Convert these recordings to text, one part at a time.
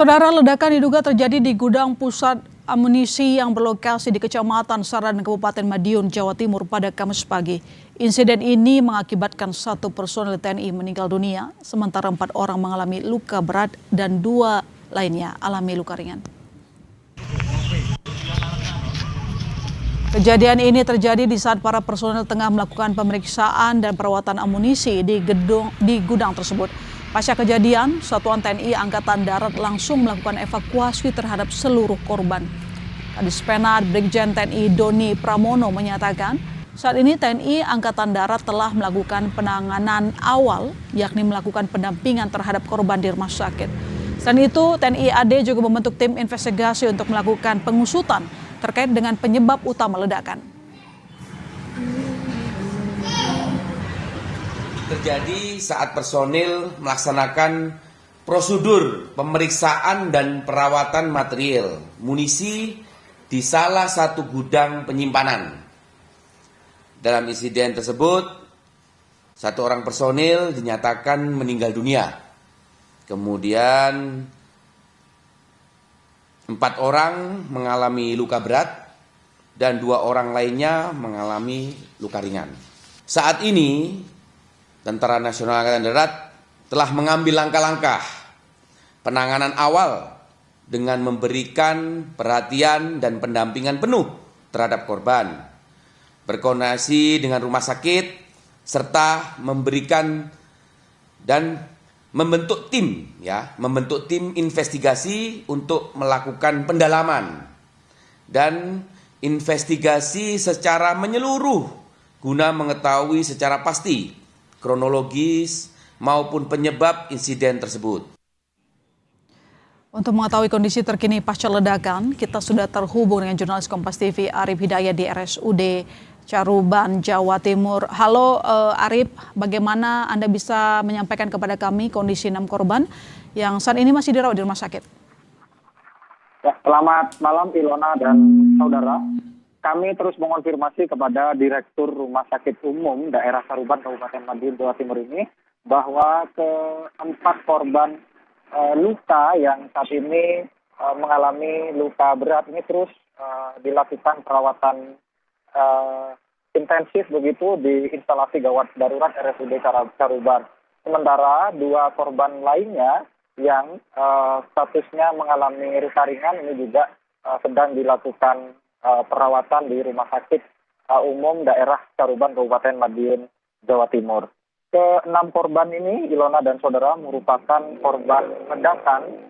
Saudara, ledakan diduga terjadi di gudang pusat amunisi yang berlokasi di Kecamatan Saradan, Kabupaten Madiun, Jawa Timur pada Kamis pagi. Insiden ini mengakibatkan 1 personel TNI meninggal dunia, sementara 4 orang mengalami luka berat dan 2 lainnya alami luka ringan. Kejadian ini terjadi di saat para personel tengah melakukan pemeriksaan dan perawatan amunisi di gudang tersebut. Pasca kejadian, Satuan TNI Angkatan Darat langsung melakukan evakuasi terhadap seluruh korban. Kadis Penat Brigjen TNI Doni Pramono menyatakan, saat ini TNI Angkatan Darat telah melakukan penanganan awal, yakni melakukan pendampingan terhadap korban di rumah sakit. Selain itu, TNI AD juga membentuk tim investigasi untuk melakukan pengusutan terkait dengan penyebab utama ledakan. Terjadi saat personil melaksanakan prosedur pemeriksaan dan perawatan material munisi di salah satu gudang penyimpanan. Dalam insiden tersebut, 1 orang personil dinyatakan meninggal dunia. Kemudian 4 orang mengalami luka berat dan 2 orang lainnya mengalami luka ringan. Saat ini, Tentara Nasional Angkatan Darat telah mengambil langkah-langkah penanganan awal dengan memberikan perhatian dan pendampingan penuh terhadap korban, berkoordinasi dengan rumah sakit, serta memberikan dan membentuk tim investigasi untuk melakukan pendalaman dan investigasi secara menyeluruh guna mengetahui secara pasti kronologis maupun penyebab insiden tersebut. Untuk mengetahui kondisi terkini pasca ledakan, kita sudah terhubung dengan jurnalis Kompas TV Arif Hidayat di RSUD Caruban, Jawa Timur. Halo Arif, bagaimana Anda bisa menyampaikan kepada kami kondisi 6 korban yang saat ini masih dirawat di rumah sakit? Ya, selamat malam Ilona dan saudara. Kami terus mengonfirmasi kepada Direktur Rumah Sakit Umum Daerah Caruban, Kabupaten Madiun, Jawa Timur ini bahwa ke-4 korban luka yang saat ini mengalami luka berat ini terus dilakukan perawatan intensif begitu di instalasi gawat darurat RSUD Caruban. Sementara 2 korban lainnya yang statusnya mengalami luka ringan ini juga sedang dilakukan perawatan di Rumah Sakit Umum Daerah Caruban, Kabupaten Madiun, Jawa Timur. Ke-6 korban ini, Ilona dan saudara, merupakan korban ledakan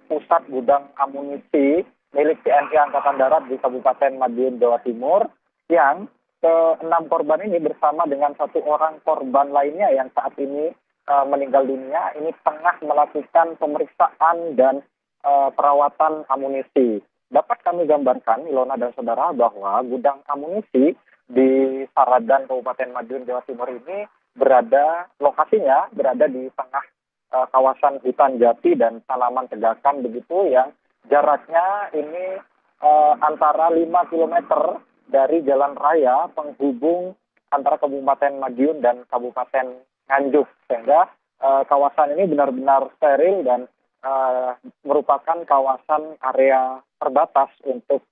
pusat gudang amunisi milik TNI Angkatan Darat di Kabupaten Madiun, Jawa Timur, yang ke-6 korban ini bersama dengan 1 orang korban lainnya yang saat ini meninggal dunia, ini tengah melakukan pemeriksaan dan perawatan amunisi. Dapat kami gambarkan, Ilona dan saudara, bahwa gudang amunisi di Saradan, Kabupaten Madiun, Jawa Timur ini lokasinya berada di tengah kawasan hutan jati dan tanaman tegakan begitu, yang jaraknya ini antara 5 km dari jalan raya penghubung antara Kabupaten Madiun dan Kabupaten Nganjuk, sehingga kawasan ini benar-benar steril dan merupakan kawasan area terbatas untuk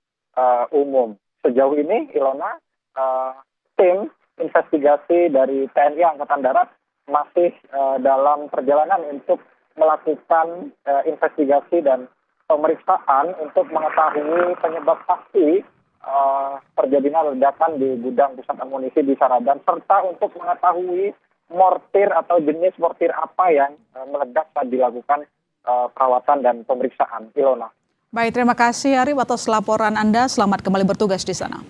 umum. Sejauh ini, Ilona, tim investigasi dari TNI Angkatan Darat masih dalam perjalanan untuk melakukan investigasi dan pemeriksaan untuk mengetahui penyebab pasti terjadinya ledakan di gudang pusat amunisi di Saradan, serta untuk mengetahui mortir atau jenis mortir apa yang meledak saat dilakukan perawatan dan pemeriksaan. Ilona. Baik, terima kasih Arif atas laporan Anda. Selamat kembali bertugas di sana.